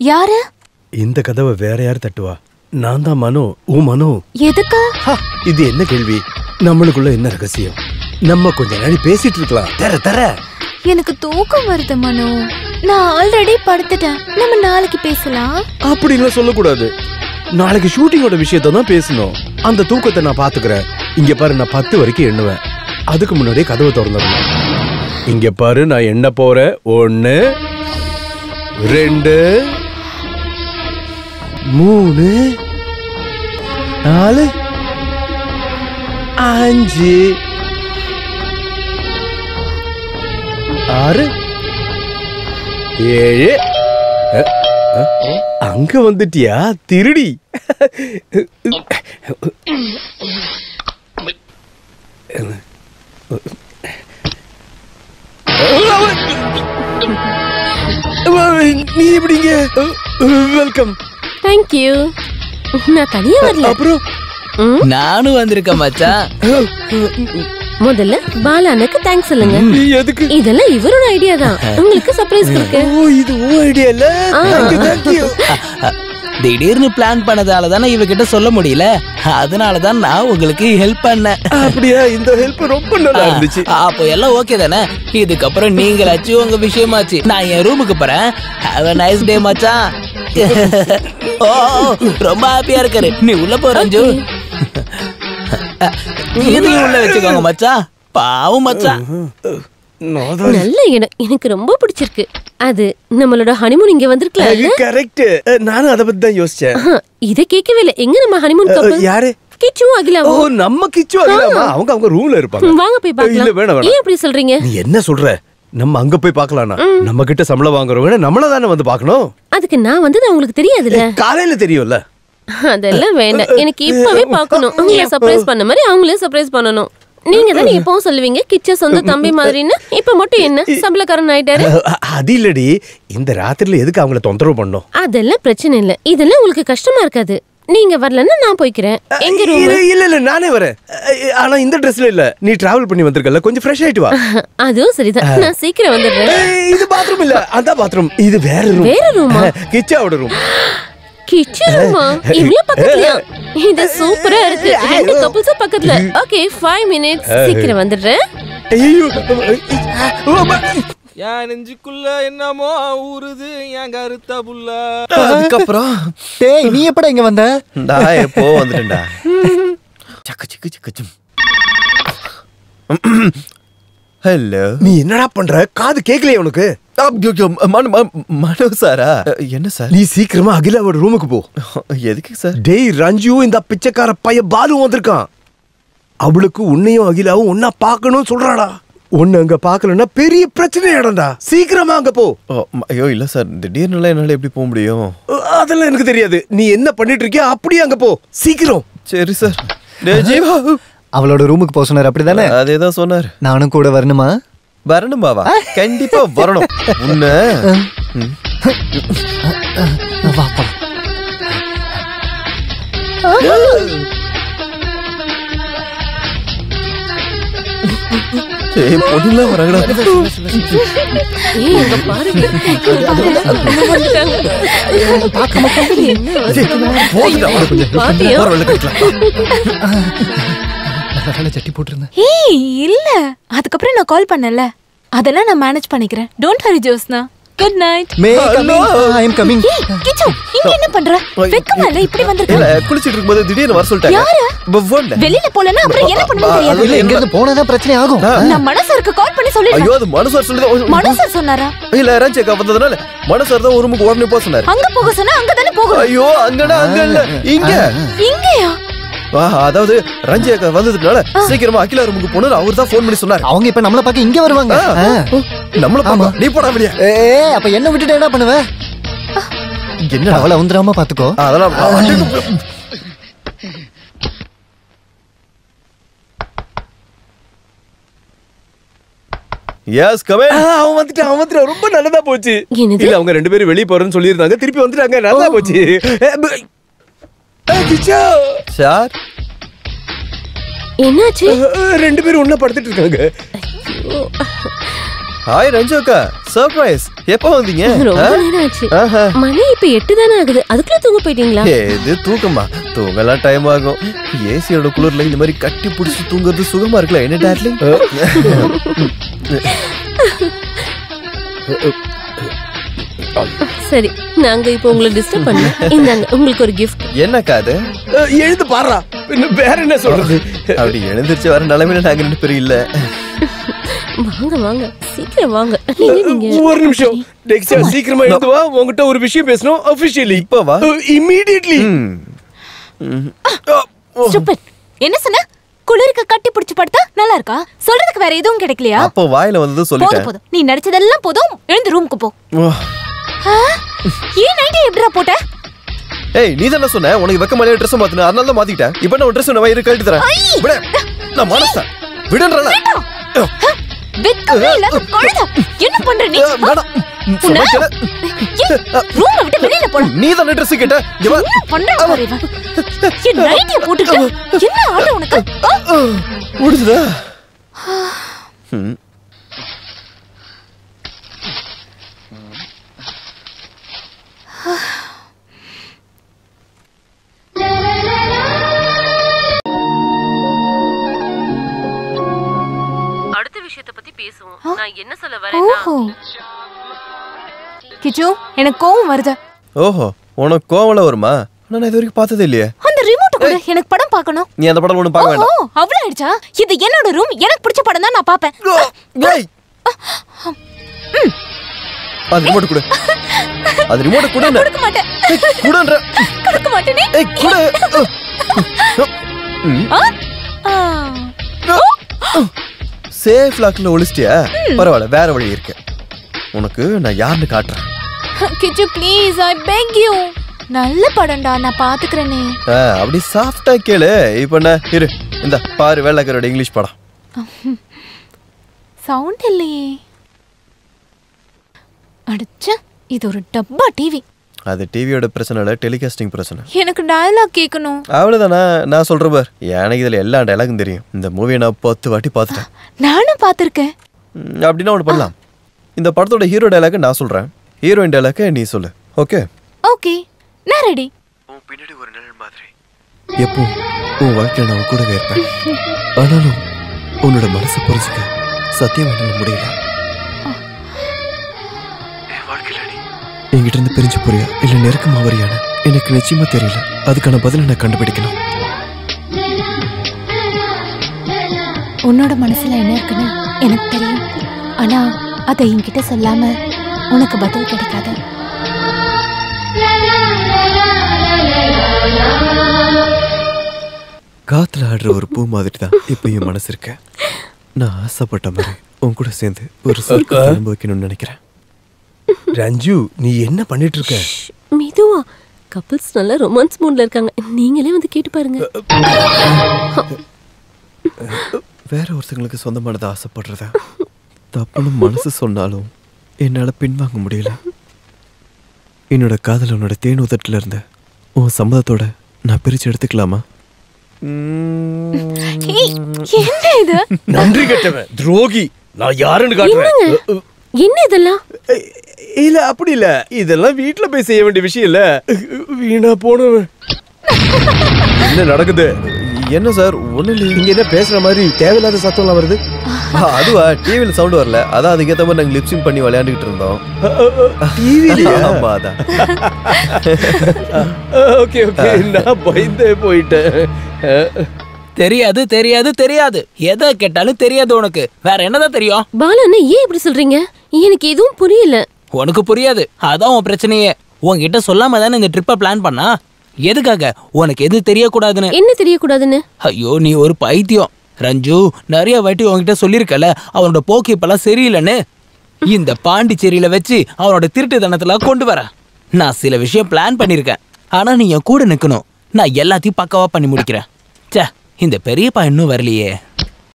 யாரு? இந்த கதவை வேற யார் தட்டுவா? நான் தான் மனோ. மனோ எதுக்கு? இது என்ன கேள்வி? நம்மளுக்குள்ள என்ன ரகசியம்? நம்ம கொஞ்ச நாள் பேசிட்டு இருக்கலாம். தர எனக்கு தூக்கம் வருது மனோ. நான் ஆல்ரெடி படுத்துட்டேன். நம்ம நாளைக்கு பேசலாம். அப்படி எல்லாம் சொல்லக்கூடாது. நாளைக்கு ஷூட்டிங்கோட விஷயத்த தான் பேசணும். அந்த தூக்கத்தை நான் பாத்துக்கிறேன். இங்க பாரு, நான் 10 வரைக்கும் எண்ணுவேன். அதுக்கு முன்னாடியே கதவை திறந்துடணும். இங்க பாரு, நான் எண்ண போறேன். 1 2 3 4 5 6 7. அங்க வந்துட்டியா திருடி? நீ எப்படிங்க? வெல்கம். Thank you. நான் தனியா வரல. அப்புறம் நானும் வந்திருக்கேன் மச்சான். முதல்ல பாலானுக்கு தேங்க்ஸ் சொல்லுங்க. எதுக்கு? இதெல்லாம் இவரோட ஐடியா தான். உங்களுக்கு சர்ப்ரைஸ் இருக்கு. ஓ, இது ஓ ஐடியா இல்ல. Thank you. திடீர்னு பிளான் பண்ணதால தானே இவகிட்ட சொல்ல முடியல. அதனால தான் நான் உங்களுக்கு ஹெல்ப் பண்ணேன். அப்படியா? இந்த ஹெல்ப் ரொம்ப நல்லா இருந்துச்சு. அப்போ எல்லாம் ஓகே தானே? இதுக்கப்புறம் நீங்களாச்சு உங்க விஷயமாச்சு. நான் என் ரூமுக்கு போறேன். ஹேவ் a nice day மச்சான். ஓ, ரொம்ப ஹாப்பியா இருக்காரு. நீ உள்ள போ ரஞ்சு. இதையும் உள்ள வச்சுக்கோங்க மச்சான். பாவம் மச்சான். நல்ல இடம். எனக்கு ரொம்ப பிடிச்சிருக்கு. அது நம்மளோட ஹனிமூன் இங்க வந்திருக்கல. கரெக்ட். நானும் அத பத்தி தான் யோசிச்சேன். இத கேட்கவே இல்ல. எங்க நம்ம ஹனிமூன் கப்பல்? யாரு? கிச்சு அகிலாவோ? ஓ, நம்ம கிச்சு அகிலாமா? அவங்க ரூம்ல இருப்பாங்க. வாங்க போய் பார்க்கலாம். இல்ல வேணாம். ஏன் அப்படி சொல்றீங்க? நீ என்ன சொல்ற? நம்ம அங்க போய் பார்க்கலாம்னா நம்ம கிட்ட சம்பளம் வாங்குறவங்க நம்மள தானே வந்து பார்க்கணும். அதுக்கு நான் வந்தது உங்களுக்கு தெரியாதுல்ல? காலையில தெரியும்ல. அதெல்லாம் வேண்டாம். எனக்கு இப்பவே பார்க்கணும். உங்களை சர்ப்ரைஸ் பண்ண மாதிரி அவங்களே சர்ப்ரைஸ் பண்ணணும். நீங்க தானே எப்பவும் சொல்லுவீங்க கிச்ச சொந்த தம்பி மாதிரின்னு. இப்ப மட்டும் என்ன சம்பளக்காரன் ஆயிட்டாரு? அது இல்லடி, இந்த ராத்திரில எதுக்கு அவங்கள தொந்தரவு பண்ணோம்? அதெல்லாம் பிரச்சனை இல்ல. இதெல்லாம் உங்களுக்கு கஷ்டமா இருக்காது. நீங்க வரலன்னா நான் போய்க்கிறேன். எங்க ரூம்? இல்ல நானே வரேன். ஆனா இந்த ட்ரெஸ்ல இல்ல. நீ டிராவல் பண்ணி வந்திருக்கல, கொஞ்சம் ஃப்ரெஷ் ஆயிட்டு வா. அதுவும் சரிதான். நான் சீக்கிரம் வந்துடுறேன். இது பாத்ரூம் இல்ல, அந்த பாத்ரூம். இது வேற ரூம். வேற ரூமா? கிச்சாவோட ரூம். கிச்சு ரூமா? இவ்ளோ பக்கத்துலயா? இது சூப்பரா இருக்கு. ரெண்டு கப்புள்ஸ் பக்கத்துல. Okay, 5 minutes. சீக்கிரம் வந்துடுறேன். ஐயோ, என் நெஞ்சுக்குள்ள என்னமோ ஊறுது என் கருத்த புள்ள. அதுக்கப்புறம் டேய், நீ எப்படா இங்க வந்த? நான் எப்போ வந்துட்டேன்டா. சக்கு சக்கு சக்கு. ஹலோ. நீ என்னடா பண்ற? காது கேக்கலையே உனக்கு? மனோ சாரா? என்ன சார்? நீ சீக்கிரமா அகிலாவோட ரூமுக்கு போ. எதுக்கு சார்? டேய் ரஞ்சு, இந்த பிச்சைக்கார பைய பாலு வந்திருக்கான். அவளுக்கு உன்னையும் அகிலாவும் ஒன்னா பாக்கணும் சொல்றாடா. ஒன்னு அங்க பாக்கலன்னா பெரிய பிரச்சனை ஆடா. சீக்கிரமா அங்க போ. ஐயோ இல்ல சார், திடீர்னு என்னால எப்படி போக முடியும்? அதெல்லாம் எனக்கு தெரியாது. நீ என்ன பண்ணிட்டு இருக்கியா அப்படியே அங்க போ சீக்கிரம். சரி சார். ஜீவா அவளோட ரூமுக்கு போக சொன்னார் அப்படிதானே? அதேதான் சொன்னார். நானும் கூட வரணுமா? வரணுமாவா? கண்டிப்பா வரணும். உன்ன வா போலாம். பொண்ணுலாம் வரங்கடா. ஏய், இங்க பாருங்க. சட்டி போட்டிருந்தேன். ஏய் இல்ல, அதுக்கப்புறம் நான் கால் பண்ணல. அதெல்லாம் நான் மேனேஜ் பண்ணிக்கிறேன். Don't hurry Josna. Good night. May coming. I am coming. Kichu, இங்க என்ன பண்ற? வெக்கமா இல்ல இப்படி வந்திருக்க? இல்ல, குளிச்சிட்டு இருக்கும்போது திடீர்னு வர சொல்லிட்டாங்க. யாரு? பவன்ல. வெளியில போலனா அப்புறம் என்ன பண்ணுன்னு தெரியாது. இல்ல, எங்க இருந்து போனா தான் பிரச்சனை ஆகும். நான் மனசருக்கு கால் பண்ணி சொல்லிடுறேன். ஐயோ, அது மனோ சார் சொல்லுது. மனோ சார் சொன்னாரா? இல்ல, ரஞ்சேக்கா வந்ததனால மனோ சார் தான் ஒரு ரூமுக்கு உடனே போக சொன்னாரு. அங்க போக சொன்னா அங்க தானே போகணும். ஐயோ, அங்கடா அங்க இல்ல, இங்க. இங்கயா? அதாவது ரஞ்சேக்கா வந்ததுனால சீக்கிரமா அகிலா ரூமுக்கு போனது அவர் தான் ஃபோன் பண்ணி சொன்னாரு. அவங்க இப்ப நம்மள பார்க்க இங்க வருவாங்க. நம்மள பாப்பா. நீ போடா வெளிய. ஏய், அப்ப என்ன விட்டுட்டு என்ன பண்ணுவ? என்ன அவள வந்துராம பாத்துக்கோ. அதெல்லாம் எஸ் கம் இன். அவன் வந்துட்டான் ரொம்ப நல்லதா போச்சு. என்னது? இல்ல அவங்க 2 பேரும் வெளிய போறேன்னு சொல்லிருந்தாங்க, திருப்பி வந்துட்டாங்க, நல்லா போச்சு. கிச்சா சார் என்னாச்சு? 2 பேரும் ஒண்ணா படுத்துட்டு இருக்காங்க. ஹாய் ரஞ்சு அக்கா, சர்ப்ரைஸ். எப்போ வந்தீங்க? ரொம்ப நேரம் ஆச்சு. ஆஹா. மணி இப்ப 8 தானே ஆகுது, அதுக்குள்ள தூங்க போயிட்டீங்களா? இது தூக்கமா? தூங்கலாம் டைம் ஆகும். ஏசியோட குளிர்ல இந்த மாதிரி கட்டி பிடிச்சி தூங்குறது சுகமா இருக்குல்ல என்ன டார்லிங்? சரி, நாங்க இப்போ உங்களை டிஸ்டர்ப் பண்ணோம். இந்தாங்க உங்களுக்கு ஒரு gift. என்னக்கா அது? எழுந்து பாறா, வேற என்ன சொல்றது? அப்படி எழுந்திருச்சு வர நிலைமையில நாங்க 2 பேரும் இல்ல. வாங்க வாங்க, சீக்கிரம் வாங்க. நீங்க ஒரு நிமிஷம் டெக்ஸா, சீக்கிரமா எழுந்து வா, உன்கிட்ட ஒரு விஷயம் பேசணும் அபிஷியலி. இப்ப வா. இமிடியட்லி. ஸ்டூபிட். என்ன சொன்ன? குளிருக்கு கட்டி பிடிச்சு படுத்தா நல்லா இருக்கா? சொல்றதுக்கு வேற எதுவும் கிடைக்கலையா? அப்ப வாயில வந்தது சொல்லிட்டேன். போதும், நீ நடிச்சதெல்லாம் போதும், எழுந்து ரூமுக்கு போ. ஏன் நைட்டே எப்படிடா போட்ட? ஏய், நீ தான சொன்ன உனக்கு வெக்கமாலே Dress மாத்துன, அதனால தான் மாத்திட்டேன். இப்போ நான் Dress உன்னை வயிறு கழட்டி தரேன். விடு. நான் மனசா விடுன்றல. வெக்கமே இல்லாத கழுதை. என்ன பண்ற நீ? வேணாம். ரூமை விட்டு வெளியில போடா. நீ தான Dress கேட்ட. இங்க வா. என்ன பண்ற பாரு இவன். என் நைட்டே போட்டுக்க. என்ன ஆட உனக்கு? முடிஞ்சதா? அடுத்த விஷயத்தை பத்தி பேசுவோம். நான் என்ன சொல்ல வரேன்னா, கிச்சு, எனக்கு கோவம் வருது. ஓஹோ, உனக்கு கோவம்ல வருமா? நான் இது வரைக்கும் பார்த்ததே இல்லையே. அந்த ரிமோட் கூட எனக்கு படம் பார்க்கணும். நீ அந்த படம் ஒண்ணு பார்க்க வேண்டாம். அவ்வளவு ஆயிடுச்சா? இது என்னோட ரூம், எனக்கு பிடிச்ச படம் தான் நான் பாப்பேன். ஏய், அது ரிமோட் கொடு. அது ரிமோட் கொடு. கொடுக்க மாட்டேன். குடுன்ற. கொடுக்க மாட்டேனே. ஏய், குடு. சேஃப் லாக்ல ஒளிச்சிட்டியா? பரவாயில்ல, வேற வழி இருக்கு. உனக்கு நான் யாருன்னு காட்டுறேன். கிச்சு ப்ளீஸ், ஐ பெக் யூ. நல்ல படம்டா, நான் பாத்துக்கறேனே. அப்படி சாஃப்ட்டா கேளு. இப்போ நான் இரு, இந்த பாரு வேலைக்காரோட இங்கிலீஷ் படம். சவுண்ட் இல்லையே. அடச்சே, இது ஒரு டப்பா டிவி. அது டிவியோட பிரச்சனை இல்ல, டெலிகாஸ்டிங் பிரச்சனை. எனக்கு டயலாக் கேட்கணும். அவ்வளவுதானா? நான் சொல்றேன் பார், எனக்கு இதுல எல்லா டயலாகும் தெரியும். இந்த மூவியை நான் 10 வாட்டி பார்த்துட்டேன். நானும் பார்த்திருக்கேன். அப்படின்னா ஒன்று பண்ணலாம். இந்த படத்தோட ஹீரோ டயலாக நான் சொல்றேன், ஹீரோயின் டயலாக நீ சொல்லு. ஓகே? ஓகே, நான் ரெடி. உன் பின்னாடி ஒரு நிழல் மாதிரி எப்போ உன் வாழ்க்கையில நான் கூடவே இருப்பேன். ஆனாலும் உன்னோட மனசை புரிஞ்சுக்க சத்தியம் என்னால முடியல. என் வாழ்க்கையில நீ என்கிட்ட இருந்து பிரிஞ்சு போறியா இல்ல நெருக்கமா வரியான எனக்கு நிச்சயமா தெரியல. அதுக்கான பதிலை நான் கண்டுபிடிக்கணும். உன்னோட மனசுல என்ன இருக்குன்னு எனக்கு தெரியும். ஆனா அதை என்கிட்ட சொல்லாம உனக்கு பதில் கிடைக்காது. காத்துல ஆடுற ஒரு பூ மாதிரி தான் இப்ப என் மனசு இருக்க. நான் ஆசைப்பட்ட மாதிரி உன் கூட சேர்ந்து ஒரு சொர்க்கம் அனுபவிக்கணும்னு நினைக்கிறேன். ரஞ்சு, நீ என்ன பண்ணிட்டு இருக்க? மெதுவா. கப்பிள்ஸ் நல்ல ரொமான்ஸ் மூட்ல இருக்காங்க, நீங்களே வந்து கேட்டு பாருங்க. வேற ஒருத்தங்களுக்கு சொந்தமானதை ஆசைப்படுறத தப்புன்னு மனசு சொன்னாலும் என்னால பின்வாங்க முடியல. என்னோட காதல் உன்னோட தேன் உதட்டுல இருந்த உன் சம்மதத்தோட நான் பிரிச்சு எடுத்துக்கலாமா? என்ன இது? நன்றி கெட்டவன், துரோகி. நான் யாருன்னு காட்டுறேன். என்ன இதெல்லாம்? இல்ல அப்படி இல்ல, இதெல்லாம் வீட்டுல போய் செய்ய வேண்டிய விஷயம் இல்ல. வீணா போனவன். என்ன நடக்குது? என்ன சார்? ஒண்ணு இல்ல. இங்க என்ன பேசுற மாதிரி தேவையில்லாத சத்தம்லாம் வருது? அதுவா, டிவில சவுண்ட் வரல, அதான் அதுக்கேற்ற மாதிரி நாங்க லிப்சிங் பண்ணி விளையாண்டுக்கிட்டு இருந்தோம். டிவிலயா? ஆமா, அதான். ஓகே ஓகே, நான் பயந்தே போயிட்டேன். தெரியாது தெரியாது தெரியாது, எதை கேட்டாலும் தெரியாது உனக்கு. வேற என்னதான் தெரியும்? பாலா அண்ணா, ஏன் இப்படி சொல்றீங்க? எனக்கு எதுவும் புரியல. உனக்கு புரியாது, அதான் உன் பிரச்சனையே. உன்கிட்ட சொல்லாம தானே இந்த ட்ரிப்பை பிளான் பண்ணா. எதுக்காக? உனக்கு எது தெரியக்கூடாதுன்னு. என்ன தெரியக்கூடாதுன்னு? ஐயோ, நீ ஒரு பைத்தியம் ரஞ்சு. நிறைய வாட்டி உன்கிட்ட சொல்லிருக்கல அவனோட போக்கு இப்பெல்லாம் சரியில்லைன்னு. இந்த பாண்டிச்சேரியில வச்சு அவனோட திருட்டுத்தனத்துல கொண்டு வர நான் சில விஷயம் பிளான் பண்ணிருக்கேன். ஆனா நீ என் கூட நிக்கணும். நான் எல்லாத்தையும் பக்காவா பண்ணி முடிக்கிறேன். சே, இந்த பெரியப்பா இன்னும் வரலையே.